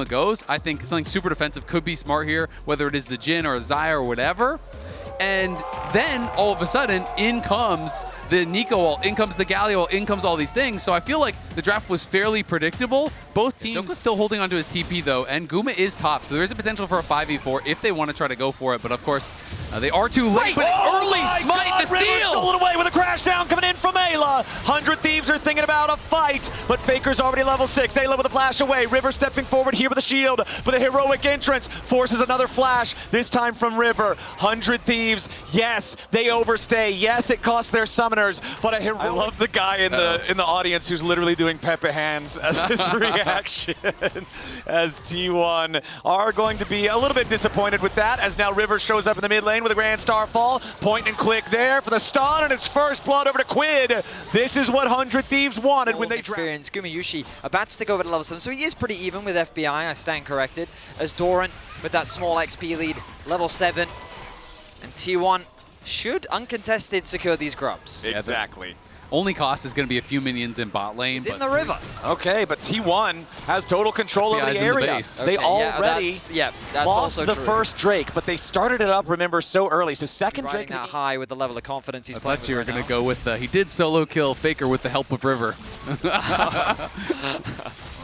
goes. I think something super defensive could be smart here, whether it is the Jhin or a Xayah or whatever. And then all of a sudden, in comes the Nico ult, in comes the Galio ult, in comes all these things. So I feel like the draft was fairly predictable. Both teams Dokla's still holding onto his TP though, and Guma is top. So there is a potential for a 5v4 if they want to try to go for it. But of course, they are too late. But early smite, the steal! Stolen away with a crash down coming in from Ayla. 100 Thieves are thinking about a fight, but Faker's already level 6. Ayla with a flash away. River stepping forward here with a shield, but a heroic entrance forces another flash, this time from River. 100 Thieves, yes, they overstay. Yes, it costs their summoners, but a heroic... I love the guy in the audience who's literally doing Pepe hands as his reaction, as T1 are going to be a little bit disappointed with that, as now River shows up in the mid lane with a Grand Starfall. Point and click there for the stun, and it's first blood over to Quid. This is what 100 Thieves wanted when they experienced. Gumayushi about to take over to level 7, so he is pretty even with FBI, I stand corrected, as Doran with that small XP lead, level 7, and T1 should uncontested secure these grubs. Exactly. Only cost is going to be a few minions in bot lane. He's in the river. Okay, but T1 has total control over the area. They already that's lost also the true. first Drake, but they started it up, remember, so early. So second Riding Drake that high with the level of confidence he's playing. I thought you were going to go with he did solo kill Faker with the help of River.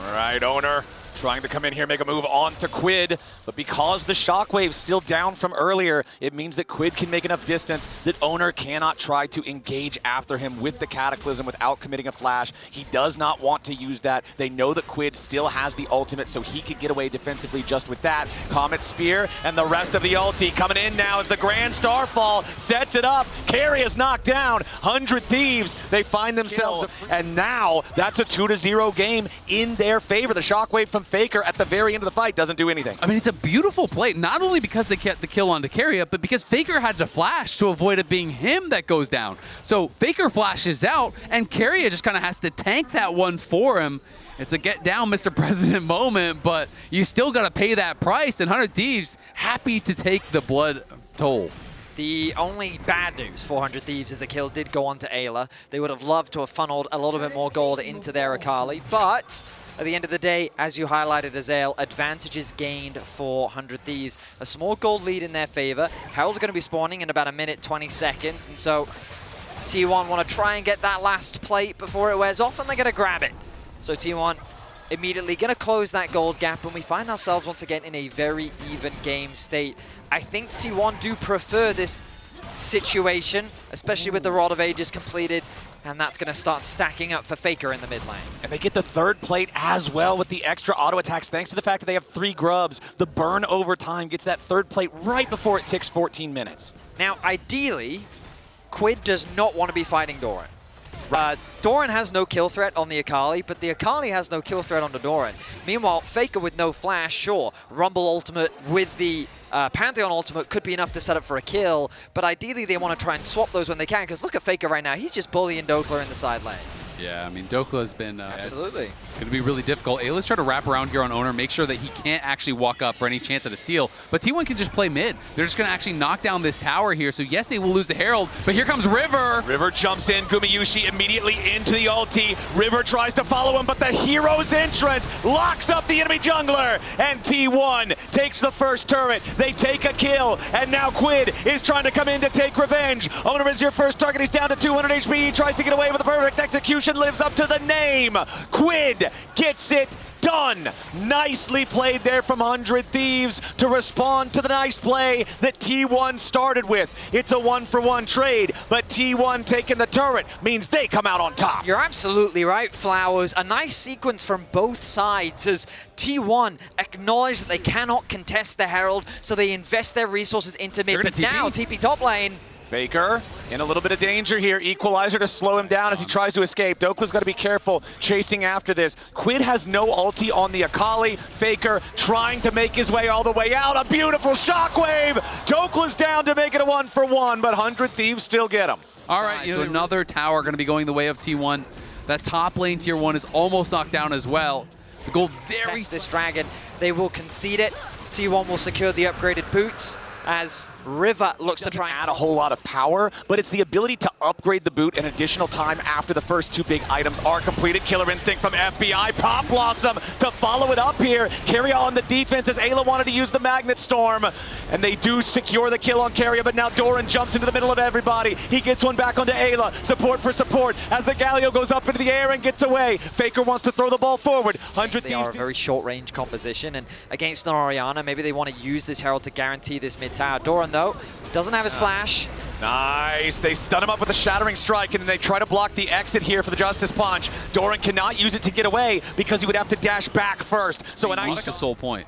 All right, Owner trying to come in here, make a move on to Quid, but because the Shockwave's still down from earlier, it means that Quid can make enough distance that Owner cannot try to engage after him with the Cataclysm without committing a flash. He does not want to use that. They know that Quid still has the ultimate, so he could get away defensively just with that. Comet Spear and the rest of the ulti coming in now as the Grand Starfall sets it up. Carry is knocked down. 100 Thieves, they find themselves, and now that's a 2-0 game in their favor. The Shockwave from Faker at the very end of the fight doesn't do anything. I mean, it's a beautiful play, not only because they kept the kill on Dakaria, but because Faker had to flash to avoid it being him that goes down. So Faker flashes out, and Keria just kind of has to tank that one for him. It's a get down, Mr. President moment, but you still got to pay that price, and 100 Thieves happy to take the blood toll. The only bad news for 100 Thieves is the kill did go on to Ayla. They would have loved to have funneled a little bit more gold into their Akali, but at the end of the day, as you highlighted, Azael, advantages gained for 100 Thieves. A small gold lead in their favor. Herald are going to be spawning in about a minute, 20 seconds, and so T1 want to try and get that last plate before it wears off, and they're going to grab it. So T1 immediately going to close that gold gap, and we find ourselves once again in a very even game state. I think T1 do prefer this situation, especially with the Rod of Ages completed, and that's going to start stacking up for Faker in the mid lane. And they get the third plate as well with the extra auto attacks, thanks to the fact that they have 3 grubs. The burn over time gets that third plate right before it ticks 14 minutes. Now, ideally, Quid does not want to be fighting Doran. Doran has no kill threat on the Akali, but the Akali has no kill threat on the Doran. Meanwhile, Faker with no flash, sure. Rumble ultimate with the Pantheon ultimate could be enough to set up for a kill, but ideally they want to try and swap those when they can, because look at Faker right now. He's just bullying Dokla in the side lane. Yeah, I mean, Dokla has been absolutely going to be really difficult. Ayla's trying to wrap around here on Owner, make sure that he can't actually walk up for any chance at a steal. But T1 can just play mid. They're just going to actually knock down this tower here. So yes, they will lose the Herald, but here comes River. River jumps in, Gumayushi immediately into the ulti. River tries to follow him, but the hero's entrance locks up the enemy jungler. And T1 takes the first turret. They take a kill, and now Quid is trying to come in to take revenge. Owner is your first target. He's down to 200 HP. He tries to get away with a perfect execution. Lives up to the name. Quid gets it done. Nicely played there from 100 Thieves to respond to the nice play that T1 started with. It's a 1-for-1 trade, but T1 taking the turret means they come out on top. You're absolutely right, Flowers. A nice sequence from both sides as T1 acknowledge that they cannot contest the Herald, so they invest their resources into mid. But now, TP top lane. Faker in a little bit of danger here. Equalizer to slow him down as he tries to escape. Dokla's got to be careful chasing after this. Quid has no ulti on the Akali. Faker trying to make his way all the way out. A beautiful shockwave. Dokla's down to make it a 1-for-1, but 100 Thieves still get him. All right, so another tower going to be going the way of T1. That top lane tier 1 is almost knocked down as well. The goal very... Test this dragon. They will concede it. T1 will secure the upgraded boots. as River looks to try and add a whole lot of power, but it's the ability to upgrade the boot an additional time after the first 2 big items are completed. Killer Instinct from FBI, Pop Blossom to follow it up here. Keria on the defense as Ayla wanted to use the Magnet Storm, and they do secure the kill on Keria, but now Doran jumps into the middle of everybody. He gets one back onto Ayla, support for support, as the Galio goes up into the air and gets away. Faker wants to throw the ball forward. 100 They are a very short-range composition, and against an Orianna, maybe they want to use this Herald to guarantee this mid-tower. Doran, though, doesn't have his flash. Nice. They stun him up with a Shattering Strike, and then they try to block the exit here for the Justice Punch. Doran cannot use it to get away because he would have to dash back first. So a nice soul point.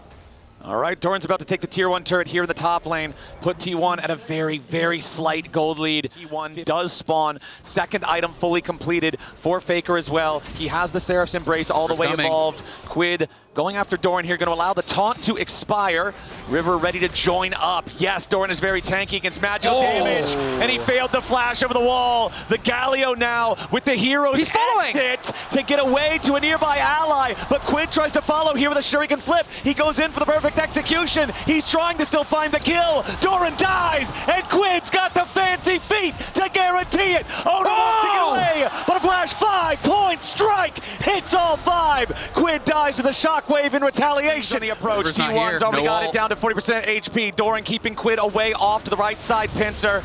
All right, Doran's about to take the tier 1 turret here in the top lane, put T1 at a very, very slight gold lead. T1 does spawn, second item fully completed for Faker as well. He has the Seraph's Embrace all the way evolved. Quid going after Doran here, going to allow the taunt to expire. River ready to join up. Yes, Doran is very tanky against Magio damage, and he failed the flash over the wall. The Galio now with the hero's exit to get away to a nearby ally, but Quid tries to follow here with a Shuriken flip. He goes in for the perfect execution. He's trying to still find the kill. Doran dies, and Quid's got the fancy feet to guarantee it. Oda wants to get away, but a flash 5-point strike hits all 5. Quid dies to the shockwave in retaliation. The approach. T1's already got it down to 40% HP. Doran keeping Quid away off to the right side pincer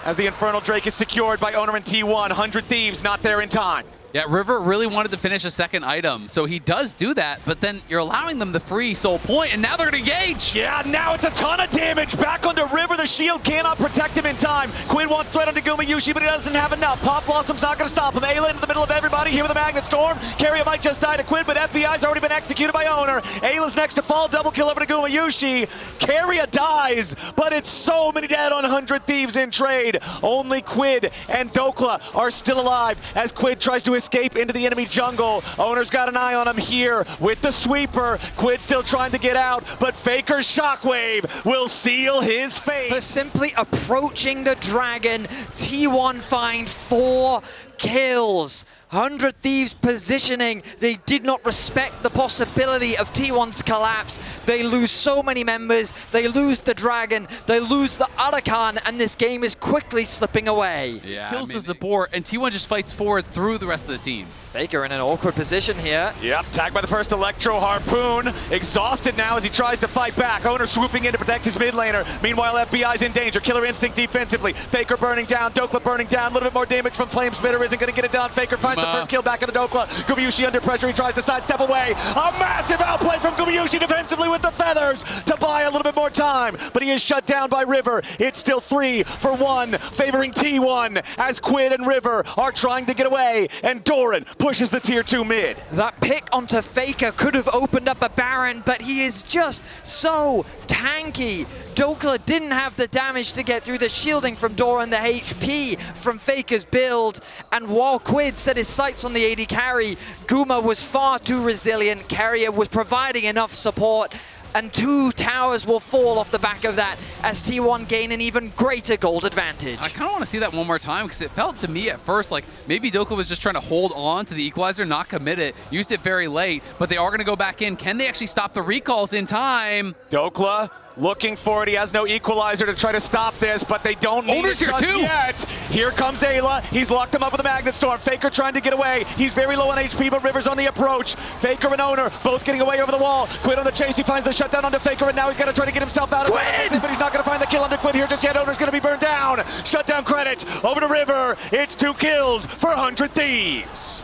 as the Infernal Drake is secured by Owner and T1. 100 Thieves not there in time. Yeah, River really wanted to finish a second item, so he does do that, but then you're allowing them the free soul point, and now they're going to engage. Yeah, now it's a ton of damage back onto River. The shield cannot protect him in time. Quid wants threat onto Gumayushi, but he doesn't have enough. Pop Blossom's not going to stop him. Ayla into the middle of everybody here with a Magnet Storm. Keria might just die to Quid, but FBI's already been executed by Owner. Ayla's next to fall, double kill over to Gumayushi. Keria dies, but it's so many dead on 100 Thieves in trade. Only Quid and Dokla are still alive as Quid tries to escape into the enemy jungle. Owner's got an eye on him here with the sweeper. Quid still trying to get out, but Faker's shockwave will seal his fate. For simply approaching the dragon, T1 find 4 kills. 100 Thieves positioning. They did not respect the possibility of T1's collapse. They lose so many members. They lose the dragon. They lose the Arakan, and this game is quickly slipping away. Yeah, kills the support, and T1 just fights forward through the rest of the team. Faker in an awkward position here. Yep, tagged by the first Electro Harpoon. Exhausted now as he tries to fight back. Owner swooping in to protect his mid laner. Meanwhile, FBI's in danger. Killer Instinct defensively. Faker burning down. Dokla burning down. A little bit more damage from Flame Spitter. Isn't going to get it done. Faker finds the first kill back into Dokla. Gumayushi under pressure. He tries to sidestep away. A massive outplay from Gumayushi defensively with the feathers to buy a little bit more time. But he is shut down by River. It's still 3 for 1, favoring T1 as Quid and River are trying to get away. And Doran pushes the tier 2 mid. That pick onto Faker could have opened up a Baron, but he is just so tanky. Dokla didn't have the damage to get through the shielding from Doran, the HP from Faker's build, and while Quid set his sights on the AD carry, Guma was far too resilient. Keria was providing enough support, and 2 towers will fall off the back of that as T1 gain an even greater gold advantage. I kind of want to see that one more time because it felt to me at first like maybe Dokla was just trying to hold on to the equalizer, not commit it, used it very late, but they are going to go back in. Can they actually stop the recalls in time? Dokla looking for it. He has no equalizer to try to stop this, but they don't need it just yet. Here comes Ayla. He's locked him up with a Magnet Storm. Faker trying to get away. He's very low on HP, but River's on the approach. Faker and Owner both getting away over the wall. Quid on the chase. He finds the shutdown onto Faker, and now he's got to try to get himself out of it, but he's not going to find the kill under Quid here just yet. Owner's going to be burned down. Shutdown credits over to River. It's 2 kills for 100 Thieves.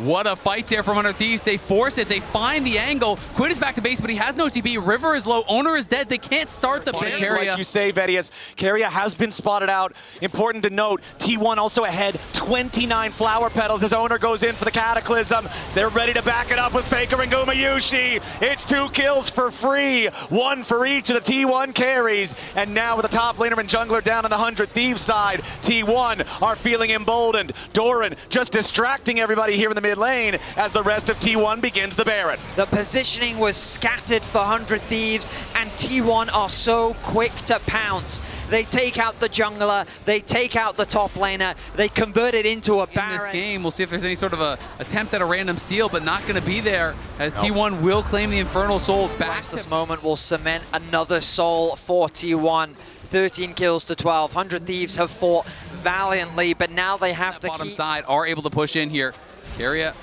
What a fight there from 100 Thieves. They force it. They find the angle. Quid is back to base, but he has no TP. River is low. Owner is dead. They can't start the pick. Like you say, Vedius, Keria has been spotted out. Important to note, T1 also ahead 29 flower petals as Owner goes in for the Cataclysm. They're ready to back it up with Faker and Gumayushi. It's 2 kills for free. 1 for each of the T1 carries. And now with the top laner and jungler down on the 100 Thieves side, T1 are feeling emboldened. Doran just distracting everybody here in the mid lane as the rest of T1 begins the Baron. The positioning was scattered for 100 Thieves, and T1 are so quick to pounce. They take out the jungler, they take out the top laner, they convert it into a In Baron. this game, we'll see if there's any sort of a attempt at a random steal, but not going to be there, as T1 will claim the Infernal Soul back. This moment will cement another soul for T1. 13 kills to 12. 100 Thieves have fought valiantly, but now they have to Bottom keep... side are able to push in here. Keria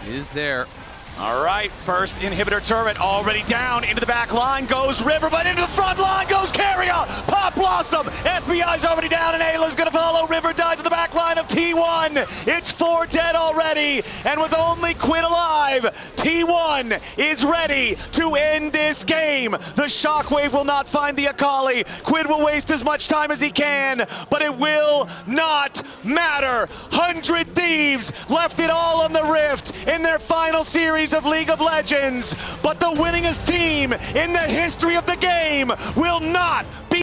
is there. All right, first inhibitor turret already down. Into the back line goes River, but into the front line goes Keria. Pop Blossom. FBI's already down, and Ayla's going to follow. River dies to the back line of T1. It's 4 dead already, and with only Quid alive, T1 is ready to end this game. The Shockwave will not find the Akali. Quid will waste as much time as he can, but it will not matter. 100 Thieves left it all on the Rift in their final series of League of Legends, but the winningest team in the history of the game will not be